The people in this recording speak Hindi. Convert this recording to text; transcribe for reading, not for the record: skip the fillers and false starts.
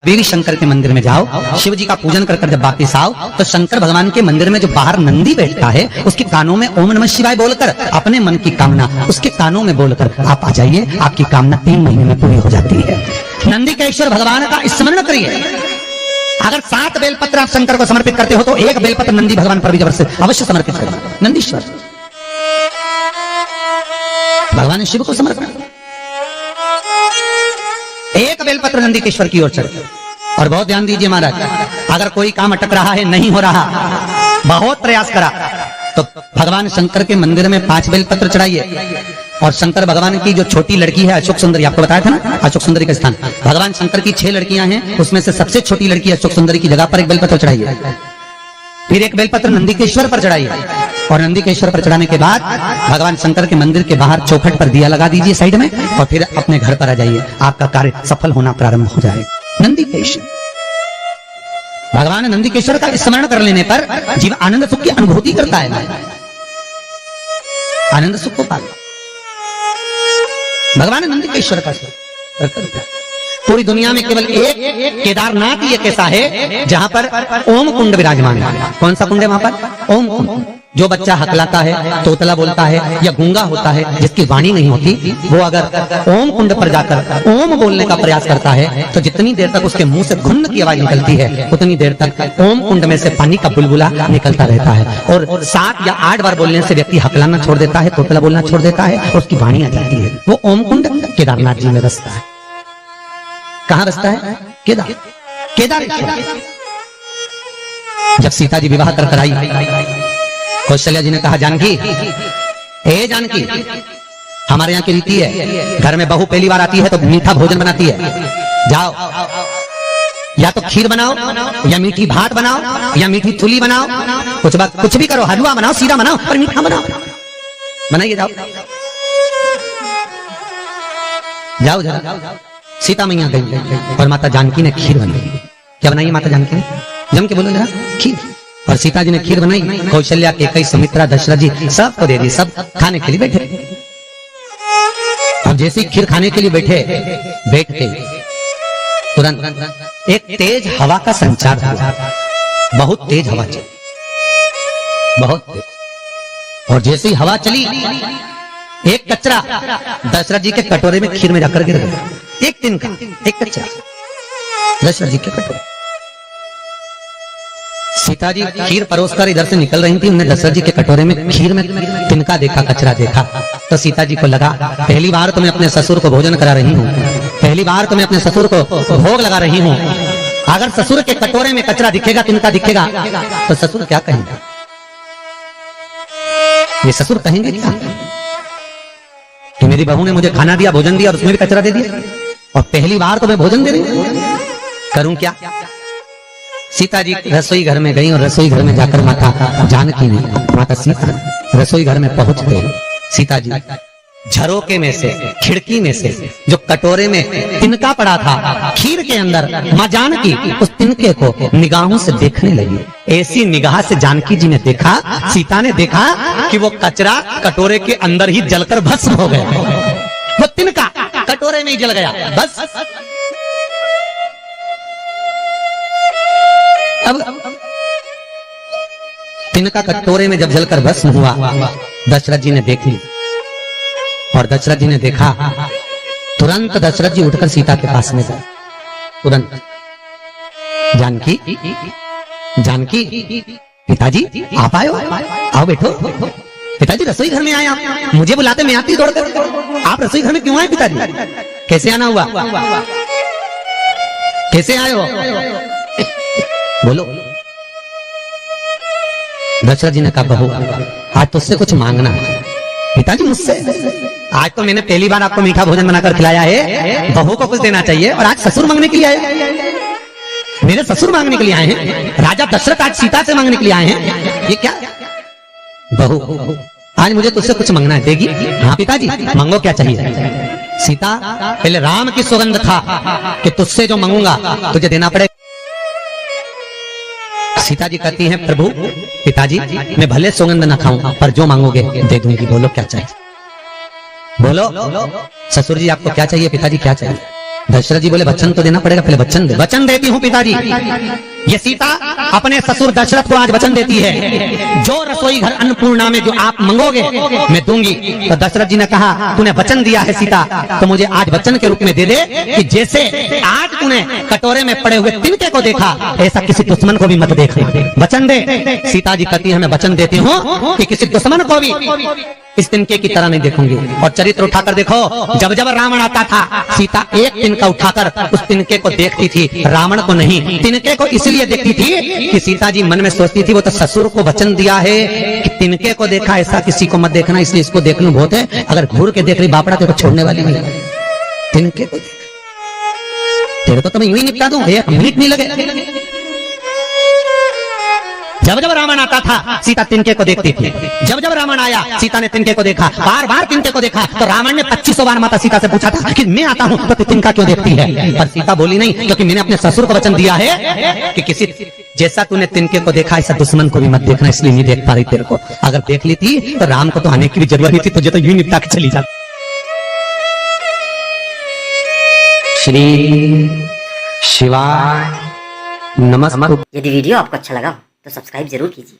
देवी शंकर के मंदिर में जाओ, शिव जी का पूजन कर जब वापिस आओ तो शंकर भगवान के मंदिर में जो बाहर नंदी बैठता है उसके कानों में ओम नमः शिवाय बोलकर अपने मन की कामना उसके कानों में बोलकर आप आ जाइए, आपकी कामना 3 महीने में पूरी हो जाती है। नंदीकेश्वर भगवान का स्मरण करिए। अगर 7 बेलपत्र आप शंकर को समर्पित करते हो तो 1 बेलपत्र नंदी भगवान पर भी अवश्य समर्पित करें। नंदीश्वर भगवान शिव को समर्पण, 1 बेलपत्र नंदीकेश्वर की ओर चढ़े। और बहुत ध्यान दीजिए महाराज, अगर कोई काम अटक रहा है, नहीं हो रहा, बहुत प्रयास करा तो भगवान शंकर के मंदिर में 5 बेलपत्र चढ़ाइए। और शंकर भगवान की जो छोटी लड़की है अशोक सुंदरी, आपको बताया था ना अशोक सुंदरी का स्थान, भगवान शंकर की 6 लड़कियां हैं, उसमें से सबसे छोटी लड़की अशोक सुंदरी की जगह पर 1 बेलपत्र चढ़ाइए। फिर 1 बेलपत्र नंदीकेश्वर पर चढ़ाइए। और नंदीकेश्वर पर चढ़ाने के बाद भगवान शंकर के मंदिर के बाहर चौखट पर दिया लगा दीजिए साइड में, और फिर अपने घर पर आ जाइए, आपका कार्य सफल होना प्रारंभ हो जाएगा। नंदीकेश्वर भगवान नंदीकेश्वर का स्मरण कर लेने पर जीव आनंद सुख की अनुभूति करता है, आनंद सुख को पाता। भगवान नंदीकेश्वर का पूरी दुनिया में केवल एक केदारनाथ ही एक ऐसा है जहां पर ओम कुंड विराजमान है। कौन सा कुंड है वहां पर? ओम कुंड। जो बच्चा हकलाता है, तोतला बोलता है या गूंगा होता है, जिसकी वाणी नहीं होती, वो अगर ओम कुंड पर जाकर ओम बोलने का प्रयास करता है तो जितनी देर तक उसके मुंह से घुन्न की आवाज निकलती है उतनी देर तक ओम कुंड में से पानी का बुलबुला निकलता रहता है। और 7 या 8 बार बोलने से व्यक्ति हकलाना छोड़ देता है, तोतला बोलना छोड़ देता है और उसकी वाणी आ जाती है। वो ओम कुंड केदारनाथ जी में बसता है। कहां बसता है? केदारेश्वर। जब सीता जी विवाह कर आई, कौशल्या जी ने कहा, जानकी, ए जानकी, हमारे यहाँ की रीति है, घर में बहू पहली बार आती है तो मीठा भोजन बनाती है। जाओ, या तो खीर बनाओ, या मीठी भात बनाओ, या मीठी चुली बनाओ, कुछ भी करो, हलवा बनाओ, सीरा बनाओ, पर मीठा बनाओ, बनाइए। जाओ जाओ जाओ। सीता मैया गई और माता जानकी ने खीर बनाई। क्या बनाई माता जानकी ने? जम के बोलो जरा, खीर। और सीता जी ने खीर बनाई, कौशल्या, कैकेयी, सुमित्रा, दशरथ जी सबको दे दी। सब खाने के लिए बैठे। और जैसे ही खीर खाने के लिए बैठते तुरंत एक तेज हवा का संचार हुआ। बहुत तेज हवा चली, बहुत तेज। और जैसे ही हवा चली, एक कचरा दशरथ जी के कटोरे में खीर में जाकर गिर गया। एक दिन का एक कचरा दशरथ जी के कटोरे। सीता जी खीर परोसकर इधर से निकल रही थी, उन्हें दशरथ जी के कटोरे में खीर में तिनका देखा, कचरा देखा। तो सीता जी को लगा, पहली बार तो मैं अपने ससुर को भोजन करा रही हूँ, पहली बार तो मैं अपने ससुर को भोग लगा रही हूँ। अगर ससुर के कटोरे में कचरा दिखेगा, तिनका दिखेगा, तो ससुर क्या कहेंगे? ये ससुर कहेंगे क्या कि मेरी बहू ने मुझे खाना दिया, भोजन दिया और उसमें भी कचरा दे दिया, और पहली बार तो मैं भोजन दे रही हूं, करूं क्या? सीता जी रसोई घर में गई और रसोई घर में जाकर माता जानकी ने, माता सीता रसोई घर में पहुंचते सीता जी झरोके में से, खिड़की में से जो कटोरे में तिनका पड़ा था खीर के अंदर, मां जानकी उस तिनके को निगाहों से देखने लगी। ऐसी निगाह से जानकी जी ने देखा, सीता ने देखा कि वो कचरा कटोरे के अंदर ही जलकर भस्म हो गया। वो तिनका कटोरे में ही जल गया। बस अब तिनका कटोरे में जब जलकर भस्म हुआ, दशरथ जी ने देख ली। और दशरथ जी ने देखा, तुरंत दशरथ जी उठकर सीता के पास में गए। तुरंत, जानकी, जानकी, पिताजी आप आए हो, आओ बैठो। पिताजी रसोई घर में आए आप, मुझे बुलाते मैं आती दौड़कर। आप रसोई घर में क्यों आए पिताजी? कैसे आना हुआ? कैसे आए हो? बोलो। दशरथ जी ने कहा, बहू आज तुझसे कुछ मांगना है। पिताजी मुझसे? आज तो मैंने पहली बार आपको मीठा भोजन बनाकर खिलाया है, बहू को कुछ देना चाहिए, और आज ससुर मांगने के लिए आए। मेरे ससुर मांगने के लिए आए हैं, राजा दशरथ आज सीता से मांगने के लिए आए हैं। ये क्या? बहू आज मुझे तुझसे कुछ मांगना है, देगी? हाँ पिताजी, मांगो, क्या चाहिए? सीता, पहले राम की सौगंध खा कि तुझसे जो मांगूंगा तुझे देना पड़ेगा। सीता जी कहती हैं, प्रभु पिताजी मैं भले सौगंध न खाऊं पर जो मांगोगे दे दूंगी। बोलो क्या चाहिए? बोलो। ससुर जी आपको क्या चाहिए? पिताजी क्या चाहिए? दशरथ जी बोले वचन तो देना पड़ेगा, पहले वचन दे। वचन देती हूँ पिताजी। ये सीता अपने ससुर दशरथ को आज वचन देती है, जो रसोई घर अन्नपूर्णा में जो आप मंगोगे मैं दूंगी। तो दशरथ जी ने कहा तूने वचन दिया है सीता, तो मुझे आज वचन के रूप में दे दे कि जैसे आज तूने कटोरे में पड़े हुए तिनके को देखा, ऐसा किसी दुश्मन को भी मत देखना। वचन दे। सीता जी कहती है मैं वचन देती हूँ कि किसी दुश्मन को भी इस तिनके की तरह नहीं देखूंगी। और चरित्र उठाकर देखो, जब जब रावण आता था सीता एक तिनका उठाकर उस तिनके को देखती थी, रावण को नहीं। तिनके को इसलिए देखती थी कि सीता जी मन में सोचती थी वो तो ससुर को वचन दिया है कि तिनके को देखा, ऐसा किसी को मत देखना, इसलिए इसको देख लूं बहुत है। अगर घूर के देख रही बापड़ा तेरे को छोड़ने वाली नहीं। तिनके को तेरे को तो मैं यूं ही निपटा दूं, एक मिनट नहीं लगे। जब जब रावण आता था सीता तिनके को देखती थी। जब जब रावण आया सीता ने तिनके को देखा, बार बार तिनके को देखा। तो रावण ने 2500 बार माता सीता से पूछा था कि मैं आता हूं तो तिनका क्यों देखती है, पर सीता बोली नहीं, क्योंकि मैंने अपने ससुर को वचन दिया है कि किसी जैसा तूने तिनके को देखा ऐसा दुश्मन को भी मत देखना, इसलिए नहीं देख पा रही तेरे को। अगर देख ली थी तो राम को तो आने की भी जरूरत नहीं थी, तुझे तो यूं निपटा के चली जा। श्री शिवाय नमस्ते। यदि वीडियो आपको अच्छा लगा तो सब्सक्राइब जरूर कीजिए